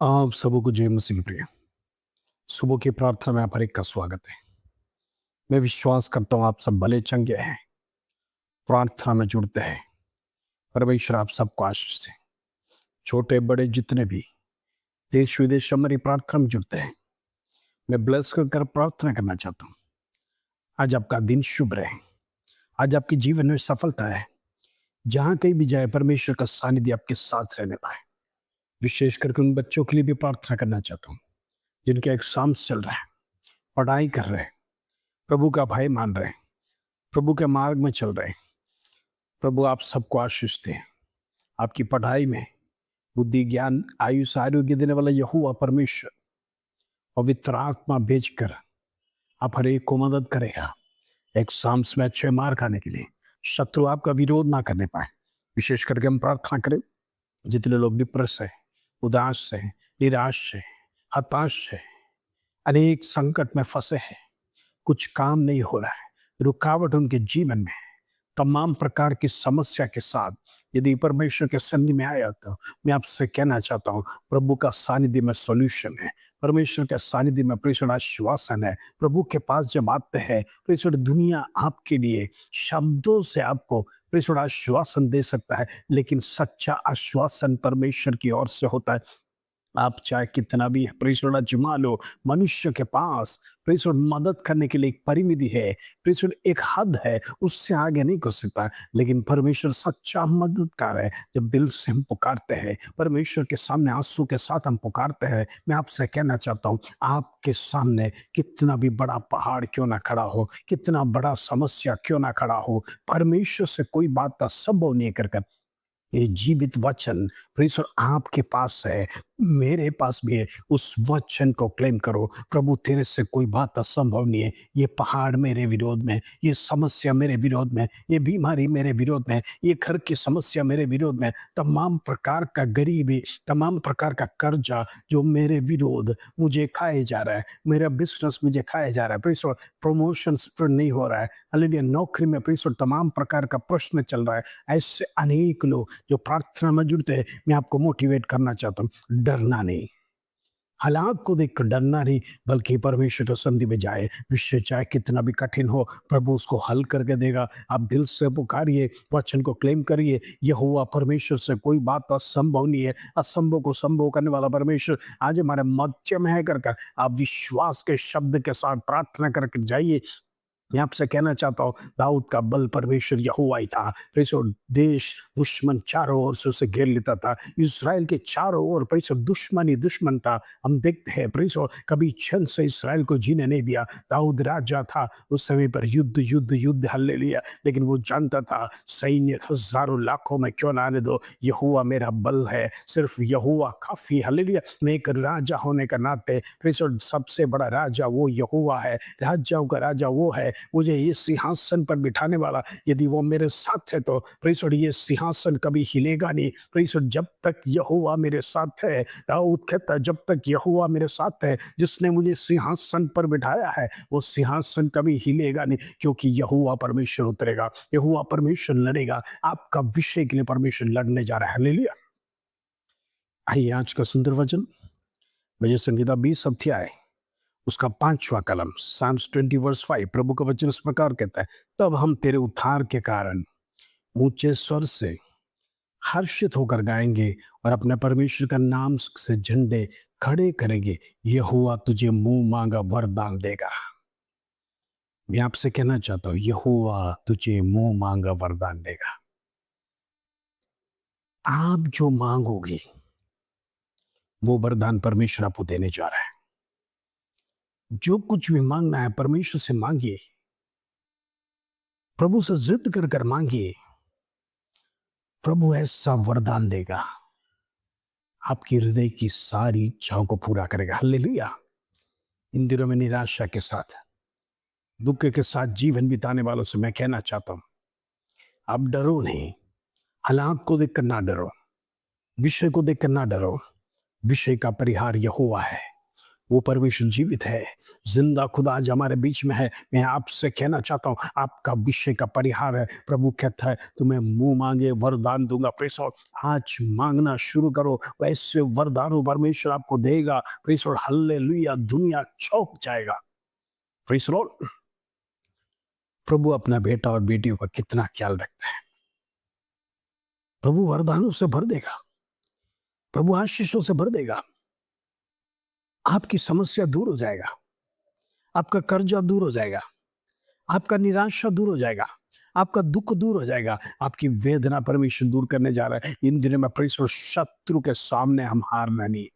आप सबों को जय मसीह प्रिय। सुबह की प्रार्थना में आप हर एक का स्वागत है। मैं विश्वास करता हूँ आप सब भले चंगे हैं, प्रार्थना में जुड़ते हैं। परमेश्वर आप सबको आशीष दे। छोटे बड़े जितने भी देश विदेश में हमारी प्रार्थना में जुड़ते हैं, मैं ब्लेस कर प्रार्थना करना चाहता हूँ। आज आपका दिन शुभ रहे, आज आपके जीवन में सफलता है। जहाँ कहीं भी जाए परमेश्वर का सानिध्य आपके साथ रहने पाए। विशेष करके उन बच्चों के लिए भी प्रार्थना करना चाहता हूँ जिनके एग्जाम्स चल रहे हैं, पढ़ाई कर रहे हैं, प्रभु का भय मान रहे हैं, प्रभु के मार्ग में चल रहे हैं। प्रभु आप सबको आशीष दें। आपकी पढ़ाई में बुद्धि ज्ञान आयुष आरोग्य देने वाला यहोवा परमेश्वर पवित्र आत्मा भेजकर आप हर एक को मदद करेगा एग्जाम्स में अच्छे मार्क आने के लिए, शत्रु आपका विरोध ना करने पाए। विशेष करके हम प्रार्थना करें जितने लोग डिप्रेस है, उदास है, निराश है, हताश है, अनेक संकट में फंसे हैं, कुछ काम नहीं हो रहा है, रुकावट उनके जीवन में, तमाम प्रकार की समस्या के साथ यदि परमेश्वर के सन्निधि में आया तो मैं आपसे कहना चाहता हूँ प्रभु का सानिध्य में सॉल्यूशन है। परमेश्वर के सानिध्य में परमेश्वर आश्वासन है। प्रभु के पास जब आते हैं परमेश्वर दुनिया आपके लिए शब्दों से आपको परमेश्वर आश्वासन दे सकता है, लेकिन सच्चा आश्वासन परमेश्वर की ओर से होता है। आप चाहे कितना भी परमेश्वर आजमा लो, मनुष्य के पास परमेश्वर मदद करने के लिए एक परिमिति है, परमेश्वर एक हद है, उससे आगे नहीं कर सकता। लेकिन परमेश्वर सच्चा मददगार है। जब दिल से हम पुकारते हैं, परमेश्वर के सामने आंसू के साथ हम पुकारते हैं, मैं आपसे कहना चाहता हूँ आपके सामने कितना भी बड़ा पहाड़ क्यों ना खड़ा हो, कितना बड़ा समस्या क्यों ना खड़ा हो, परमेश्वर से कोई बात असंभव नहीं कर ये जीवित वचन परमेश्वर आपके पास है, मेरे पास भी है। उस वचन को क्लेम करो। प्रभु तेरे से कोई बात असंभव नहीं है। ये पहाड़ मेरे विरोध में, ये समस्या मेरे विरोध में, ये बीमारी मेरे विरोध में, ये घर की समस्या मेरे विरोध में, तमाम प्रकार का गरीबी, तमाम प्रकार का कर्जा जो मेरे विरोध मुझे खाए जा रहा है, मेरा बिजनेस मुझे खाया जा रहा है, परमेश्वर प्रमोशन पर नहीं हो रहा है, हालेलुया, नौकरी में परमेश्वर तमाम प्रकार का प्रश्न चल रहा है। ऐसे अनेक लोग जो प्रार्थना में जुड़ते हैं, मैं आपको मोटिवेट करना चाहता हूँ, डरना नहीं, हालात को देखकर डरना नहीं, बल्कि परमेश्वर के सन्निधि में जाए। विषय चाहे कितना भी कठिन हो, प्रभु उसको हल करके देगा। आप दिल से पुकारिए, वचन को क्लेम करिए। यहोवा परमेश्वर से कोई बात असंभव नहीं है। असंभव को संभव करने वाला परमेश्वर आज हमारे मध्य में है। कर आप विश्वास के शब्द के साथ प्रार्थना करके जाइए। मैं आपसे कहना चाहता हूँ दाऊद का बल परमेश्वर यहोवा ही था। परमेश्वर देश दुश्मन चारों ओर से उसे घेर लेता था। इस्राएल के चारों ओर परमेश्वर दुश्मन ही दुश्मन था। हम देखते हैं परमेश्वर कभी क्षण से इस्राएल को जीने नहीं दिया। दाऊद राजा था, उस समय पर युद्ध युद्ध युद्ध हल्ले लिया, लेकिन वो जानता था सैन्य हजारों लाखों में क्यों ना आने दो, यहोवा मेरा बल है, सिर्फ यहोवा काफी। हालेलुया। मैं एक राजा होने का नाते परमेश्वर सबसे बड़ा राजा वो यहोवा है, राजाओं का राजा वो है, मुझे ये सिंहासन पर बिठाने वाला। यदि वो मेरे साथ है तो परमेश्वर ये सिंहासन कभी हिलेगा नहीं। परमेश्वर जब तक यहोवा मेरे साथ है, दाऊद कहता है जब तक यहोवा मेरे साथ है, जिसने मुझे सिंहासन पर बिठाया है, वो सिंहासन कभी हिलेगा नहीं, क्योंकि यहोवा परमेश्वर उतरेगा, यहोवा परमेश्वर लड़ेगा। आपका विषय के लिए परमेश्वर लड़ने जा रहा है। हालेलुया। आइए आज का सुंदर वचन भजन संहिता 20 अध्याय उसका 5वां कलम साम्स 20 वर्स 5। प्रभु का वचन इस प्रकार कहता है, तब हम तेरे उद्धार के कारण ऊंचे स्वर से हर्षित होकर गाएंगे और अपने परमेश्वर का नाम से झंडे खड़े करेंगे। यहोवा तुझे मुंह मांगा वरदान देगा। मैं आपसे कहना चाहता हूं यहोवा तुझे मुंह मांगा वरदान देगा। आप जो मांगोगे वो वरदान परमेश्वर आपको देने जा रहा है। जो कुछ भी मांगना है परमेश्वर से मांगिए, प्रभु से जिद कर कर मांगिए, प्रभु ऐसा वरदान देगा, आपकी हृदय की सारी इच्छाओं को पूरा करेगा। हालेलुया। इन दिनों में निराशा के साथ, दुख के साथ जीवन बिताने वालों से मैं कहना चाहता हूं आप डरो नहीं। हालात को देखकर ना डरो, विषय को देखकर ना डरो। विषय का परिहार यहोवा है। वो परमेश्वर जीवित है, जिंदा खुदा आज हमारे बीच में है। मैं आपसे कहना चाहता हूँ, आपका विषय का परिहार है। प्रभु कहता है तुम्हें मुंह मांगे वरदान दूंगा। प्रेस लॉर्ड, आज मांगना शुरू करो, वैसे वरदानों परमेश्वर आपको देगा। प्रेस लॉर्ड, हालेलुया, दुनिया चौंक जाएगा। प्रेस लॉर्ड, प्रभु अपना बेटा और बेटियों का कितना ख्याल रखता है। प्रभु वरदानों से भर देगा, प्रभु आशीषों से भर देगा। आपकी समस्या दूर हो जाएगा, आपका कर्जा दूर हो जाएगा, आपका निराशा दूर हो जाएगा, आपका दुख दूर हो जाएगा, आपकी वेदना परमेश्वर दूर करने जा रहा है। इन दिनों में परमेश्वर, शत्रु के सामने हम हारना नहीं,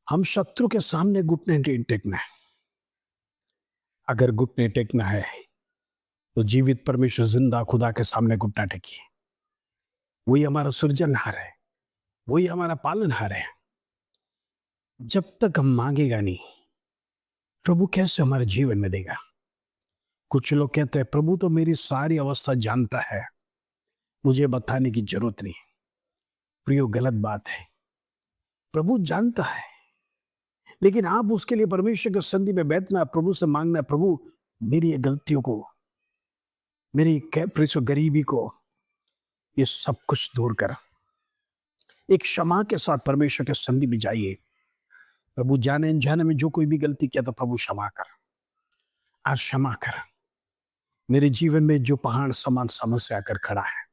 हम शत्रु के सामने घुटने नहीं टेकना है। अगर घुटने टेकना है तो जीवित परमेश्वर जिंदा खुदा के सामने घुटना टेकिए। वही हमारा सृजनहार है, वही हमारा पालनहार है। जब तक हम मांगेगा नहीं, प्रभु कैसे हमारे जीवन में देगा? कुछ लोग कहते हैं प्रभु तो मेरी सारी अवस्था जानता है, मुझे बताने की जरूरत नहीं। प्रियो, गलत बात है। प्रभु जानता है, लेकिन आप उसके लिए परमेश्वर के संधि में बैठना, प्रभु से मांगना, प्रभु मेरी गलतियों को, मेरी गरीबी को, ये सब कुछ दूर कर। एक क्षमा के साथ परमेश्वर के संधि में जाइए। प्रभु, जाने अनजाने में जो कोई भी गलती किया तो प्रभु क्षमा कर, आज क्षमा कर। मेरे जीवन में जो पहाड़ समान समस्या आकर खड़ा है,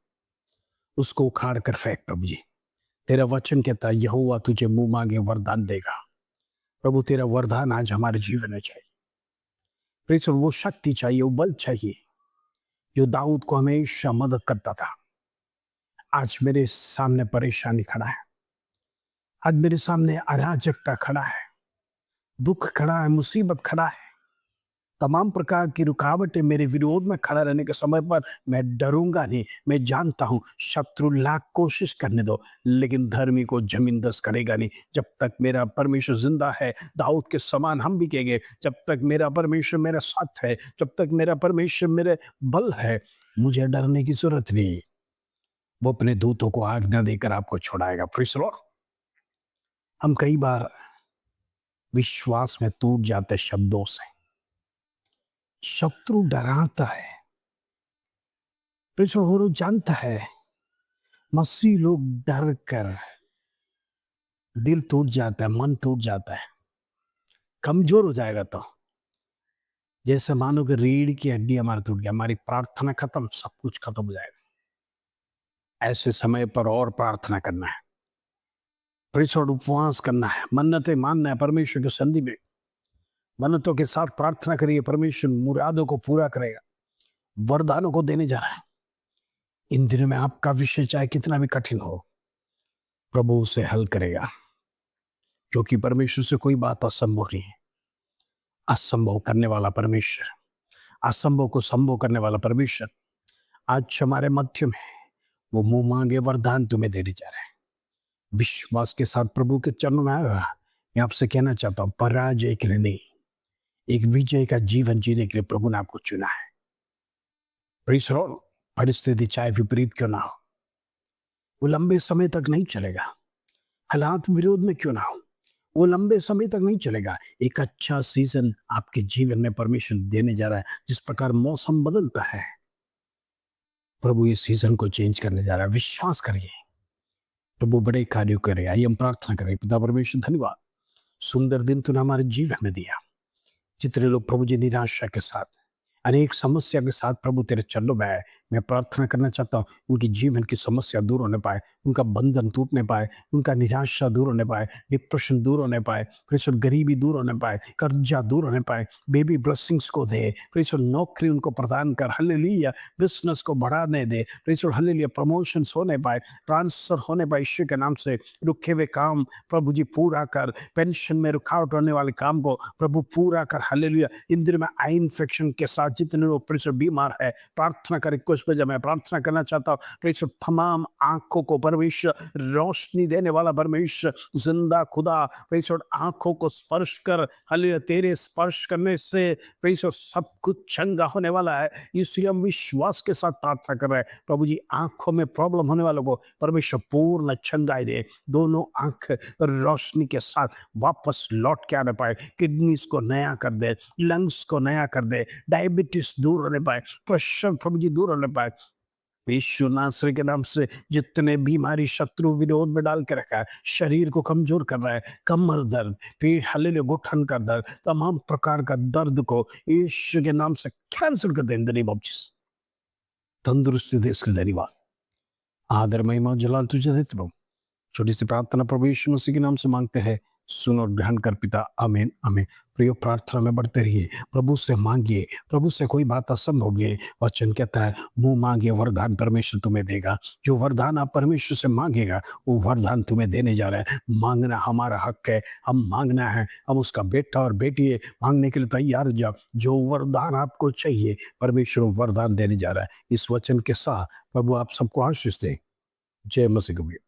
उसको उखाड़ कर फेंक। प्रभु जी, तेरा वचन कहता है यहोवा तुझे मुंह मांगे वरदान देगा। प्रभु, तेरा वरदान आज हमारे जीवन में चाहिए। प्रेस, वो शक्ति चाहिए, वो बल चाहिए जो दाऊद को हमेशा मदद करता था। आज मेरे सामने परेशानी खड़ा है, आज मेरे सामने अराजकता खड़ा है, दुख खड़ा है, मुसीबत खड़ा है, तमाम प्रकार की रुकावटें मेरे विरोध में खड़ा रहने के समय पर मैं डरूंगा नहीं। मैं जानता हूं शत्रु लाख कोशिश करने दो, लेकिन धर्मी को जमींदस्त करेगा नहीं। जब तक मेरा परमेश्वर जिंदा है, दाऊद के समान हम भी कहेंगे, जब तक मेरा परमेश्वर मेरे साथ है, जब तक मेरा परमेश्वर मेरे बल है, मुझे डरने की जरूरत नहीं। वो अपने दूतों को आज्ञा देकर आपको छुड़ाएगा। Praise the Lord. हम कई बार विश्वास में टूट जाते शब्दों से, शत्रु डराता है। प्रेज़ द लॉर्ड, वो जानता है मसीह लोग डर कर दिल टूट जाता है, मन टूट जाता है, कमजोर हो जाएगा। तो जैसे मानो कि रीढ़ की हड्डी हमारा टूट गया, हमारी प्रार्थना खत्म, सब कुछ खत्म हो जाएगा। ऐसे समय पर और प्रार्थना करना है, प्रेषण उपवास करना है, मन्नतें मानना है। परमेश्वर के संधि में मन्नतों के साथ प्रार्थना करिए, परमेश्वर मुरादों को पूरा करेगा, वरदानों को देने जा रहा है। इन दिनों में आपका विषय चाहे कितना भी कठिन हो, प्रभु उसे हल करेगा, क्योंकि परमेश्वर से कोई बात असंभव नहीं है। असंभव करने वाला परमेश्वर, असंभव को संभव करने वाला परमेश्वर आज हमारे मध्य में वो मुंह मांगे वरदान तुम्हें देने जा रहा है। विश्वास के साथ प्रभु के चरणों में आएगा। मैं आपसे कहना चाहता हूं, पराजय के लिए नहीं, एक विजय का जीवन जीने के लिए प्रभु ने आपको चुना है। Praise the Lord. परिस्थिति चाहे विपरीत क्यों ना हो, वो लंबे समय तक नहीं चलेगा। हालात विरोध में क्यों ना हो, वो लंबे समय तक नहीं चलेगा। एक अच्छा सीजन आपके जीवन में परमेश्वर देने जा रहा है। जिस प्रकार मौसम बदलता है, प्रभु इस सीजन को चेंज करने जा रहा है। विश्वास करिए, प्रभु बड़े कार्य करे। आइए हम प्रार्थना करें। पिता परमेश्वर, धन्यवाद, सुंदर दिन तूने हमारे जीवन में दिया। जितने लोग प्रभु जी निराशा के साथ, अनेक समस्या के साथ प्रभु तेरे चरणों में आए, मैं प्रार्थना करना चाहता हूँ उनकी जीवन की समस्या दूर होने पाए, उनका बंधन टूटने पाए, उनका निराशा दूर होने पाए, डिप्रेशन दूर होने पाए, प्रेषण गरीबी दूर होने पाए, कर्जा दूर होने पाए। बेबी ब्लेसिंग्स को दे, प्रेषण नौकरी उनको प्रदान कर, हालेलुया। बिजनेस को बढ़ाने दे, प्रेषण हालेलुया। प्रमोशंस होने पाए, ट्रांसफर होने पाए, ईश्वर के नाम से। रुके हुए काम प्रभु जी पूरा कर, पेंशन में रुकावट होने वाले काम को प्रभु पूरा कर, हालेलुया। इन दिनों में आई इन्फेक्शन के साथ जितने लोग परमेश्वर बीमार है, प्रार्थना का रिक्वेस्ट भेजा, मैं प्रार्थना करना चाहता हूँ परमेश्वर तमाम आंखों को परमेश्वर रोशनी देने वाला परमेश्वर जिंदा खुदा परमेश्वर आंखों को स्पर्श कर, हालेलुया, तेरे स्पर्श करने से परमेश्वर सब कुछ चंगा होने वाला है। इसलिए हम विश्वास के साथ प्रार्थना कर रहे हैं, प्रभु जी आंखों में प्रॉब्लम होने वालों को परमेश्वर पूर्ण चंगाई दे, दोनों आंख रोशनी के साथ वापस लौट के आने पाए, किडनीज को नया कर दे, लंग्स को नया कर दे, डायबिटीज दूर होने पाए, प्रेशर प्रभु जी दूर होने पाए। यीशु नासरी के नाम से जितने बीमारी शत्रु विरोध में डाल के रखा है, शरीर को कमजोर कर रहा है, कमर दर्द, पीठ, हालेलुया, घुटन का दर्द, तमाम प्रकार का दर्द को यीशु के नाम से कैंसिल कर दे in the name of Jesus. तंदुरुस्ती दे, इसके धन्यवाद, आदर, महिमा और जलाल तुझे देते प्रभु। छोटी सी प्रार्थना प्रभु यीशु मसीह के नाम से मांगते हैं, सुन और ग्रहण कर पिता, आमीन आमीन। प्रिय, प्रार्थना में बढ़ते रहिए, प्रभु से मांगिए, प्रभु से कोई बात असंभव है। वचन कहता है मुंह मांगे वरदान परमेश्वर तुम्हें देगा। जो वरदान आप परमेश्वर से मांगेगा वो वरदान तुम्हें देने जा रहा है। मांगना हमारा हक है, हम मांगना है, हम उसका बेटा और बेटी है, मांगने के लिए तैयार हो जाओ। जो वरदान आपको चाहिए परमेश्वर वरदान देने जा रहा है। इस वचन के साथ प्रभु आप सबको आशीष दे। जय मसीह कबीर।